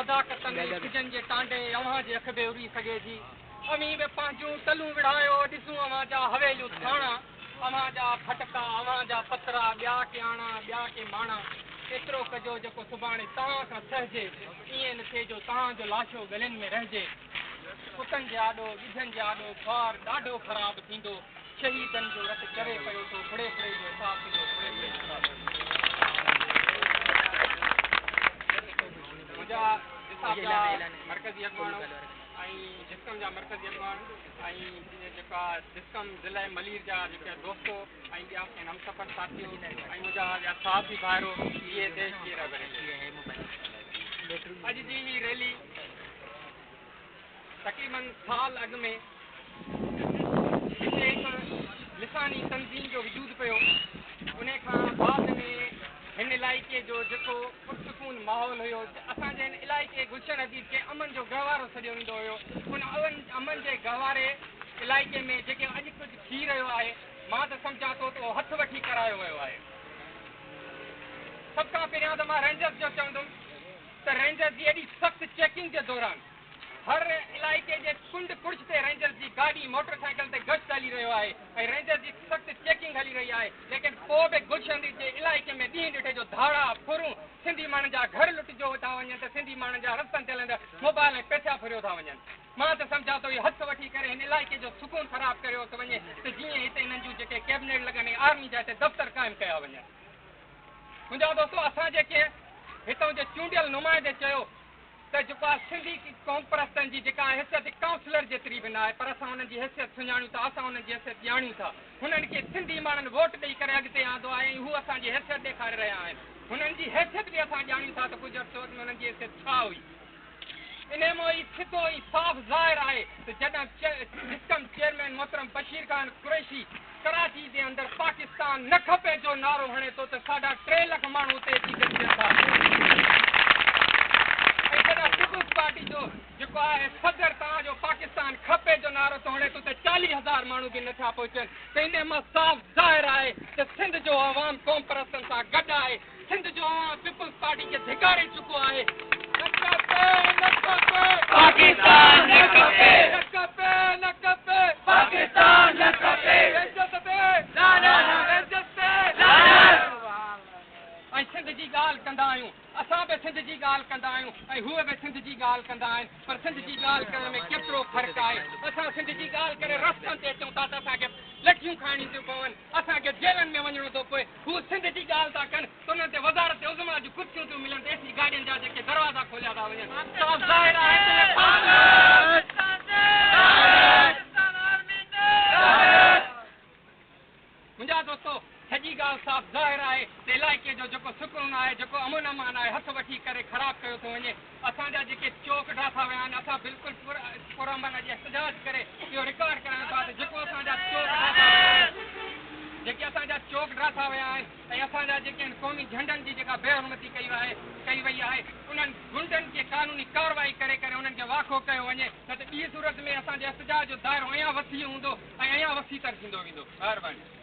सदाकतन season जे टांडे अवां जे अख बे उड़ी सके जी अमी बे पांजू तलू विढ़ायो दिसू अवां जा हवेलियूं थाणा अवां जा फटका अवां जा पतरा ब्या के आना ब्या के माणा एतिरो कजो जेको सुभाणे तव्हां खां सहजे ईअं न थिए जो तव्हां जो लाशो गलनि में रहिजे पुतनि जे आॾो ॿिजनि जे आॾो ख्वार ॾाढो ख़राबु थींदो शहीदनि जो रत चरे पियो थो फुड़े फुड़े जो हिसाब थींदो मुंहिंजा मरकज़ी अॻवान ऐं डिस्कम जा मरकज़ी अॻवान ऐं जेका डिस्कम ज़िला मलीर जा जेके दोस्तो ऐं ॿिया हमसफ़र साथियूं ऐं मुंहिंजा साथी भाइरो इहे देश जी अॼु जी ही रैली तक़रीबन साल अॻु में हिते हिकु लिसानी तंज़ीम जो वजूद पियो उन खां बाद में हिन इलाइक़े जो जेको पुरसकून माहौल हुयो असांजे हिन इलाइक़े गुलशन हदीद खे अमन जो गहवारो सॼो वेंदो हुयो उन अमन जे गहवारे इलाइक़े में जेके अॼु कुझु थी रहियो आहे मां त सम्झां थो त उहो हथु वठी करायो वियो आहे सभ खां पहिरियां त मां रेंजर्स जो चवंदुमि त रेंजर्स जी एॾी सख़्तु चेकिंग जे दौरान हर इलाइक़े जे कुंड कुर्छ ते रेंजर्स जी गाॾी मोटरसाइकिल ते गश्त हली रहियो आहे ऐं रेंजर्स जी सख़्तु चेकिंग हली रही आहे लेकिन पोइ बि गुलशन जे इलाइक़े में ॾींहुं ॾिठे जो धाड़ा फुरूं सिंधी माण्हुनि जा घर लुटिजो था वञनि त सिंधी माण्हुनि जा रस्तनि ते हलंदा मोबाइल ऐं पैसा फुरियो था वञनि मां त सम्झां थो इहो हथु वठी करे हिन इलाइक़े जो सुकून ख़राबु करियो थो वञे त जीअं हिते हिननि जूं जेके कैबिनेट लॻनि आर्मी जा हिते दफ़्तर क़ाइमु कया वञनि मुंहिंजा दोस्तो असां जेके हितां जे चूंडियल नुमाइंदे चयो त जेको आहे सिंधी क़ौम परस्तनि जी जेका हैसियत काउंसलर जेतिरी बि न आहे पर असां हुननि जी हैसियत सुञाणियूं था असां हुननि जी हैसियत ॼाणियूं था हुननि खे सिंधी माण्हुनि वोट ॾेई करे अॻिते आंदो आहे ऐं हू असांजी हैसियत ॾेखारे रहिया आहिनि हुननि जी हैसियत बि असां ॼाणियूं था त कुझु अर्सो अॻु में हुननि जी हैसियत छा हुई इन मां ई सिधो ई साफ़ ज़ाहिर आहे त जॾहिं डिस्कम चेयरमैन मोहतरम बशीर खान कुरैशी कराची जे अंदरि पाकिस्तान न खपे जो नारो हणे थो त साढा 3 लख माण्हू उते अची गॾिजनि था पीपुल्स पार्टी जो जेको आहे सदर तव्हांजो पाकिस्तान खपे जो नारो थो हणे थो त 40,000 माण्हू बि नथा पहुचनि त इन मां साफ़ ज़ाहिर आहे त सिंध जो अवाम क़ौम परस्तनि सां गॾु आहे सिंध जो अवाम पीपुल्स पार्टी खे धिकारे चुको आहे पाकिस्तान न खपे न खपे न खपे पाकिस्तान न खपे ऐं सिंध जी ॻाल्हि कंदा आहियूं असां बि सिंध जी ॻाल्हि कंदा आहियूं ऐं हूअ बि सिंध जी ॻाल्हि कंदा आहिनि पर सिंध जी ॻाल्हि करण में केतिरो फ़र्क़ु आहे असां सिंध जी ॻाल्हि करे रस्तनि ते अचूं था त असांखे लठियूं खाइणियूं थियूं पवनि असांखे जेलनि में वञिणो थो पए हू सिंध जी ॻाल्हि था कनि त उन्हनि ते वज़ारत उज़मा जूं कुर्सियूं थियूं मिलनि एसी गाॾियुनि जा जेके दरवाज़ा खोलिया था वञनि साफ़ ज़ाहिर आहे मुंहिंजा दोस्तो सॼी ॻाल्हि साफ़ ज़ाहिर आहे त इलाइक़े जो जेको सुकून आहे जेको अमन अमान आहे हथु वठी करे ख़राबु कयो थो वञे असांजा जेके चौक ठाथा विया आहिनि असां बिल्कुलु पुरअमन जी एहतजाज करे इहो रिकॉर्ड करायूं था त जेको असांजा चौक ठाथा विया आहिनि ऐं असांजा जेके आहिनि क़ौमी झंडनि जी जेका बेहरमती कई वई आहे उन्हनि गुंडनि खे कानूनी कार्रवाई करे उन्हनि खे वाखो कयो वञे न त ॿी सूरत में असांजे एहतजाज जो दाइरो अञा वसी हूंदो ऐं अञा वसीतर थींदो वेंदो महिरबानी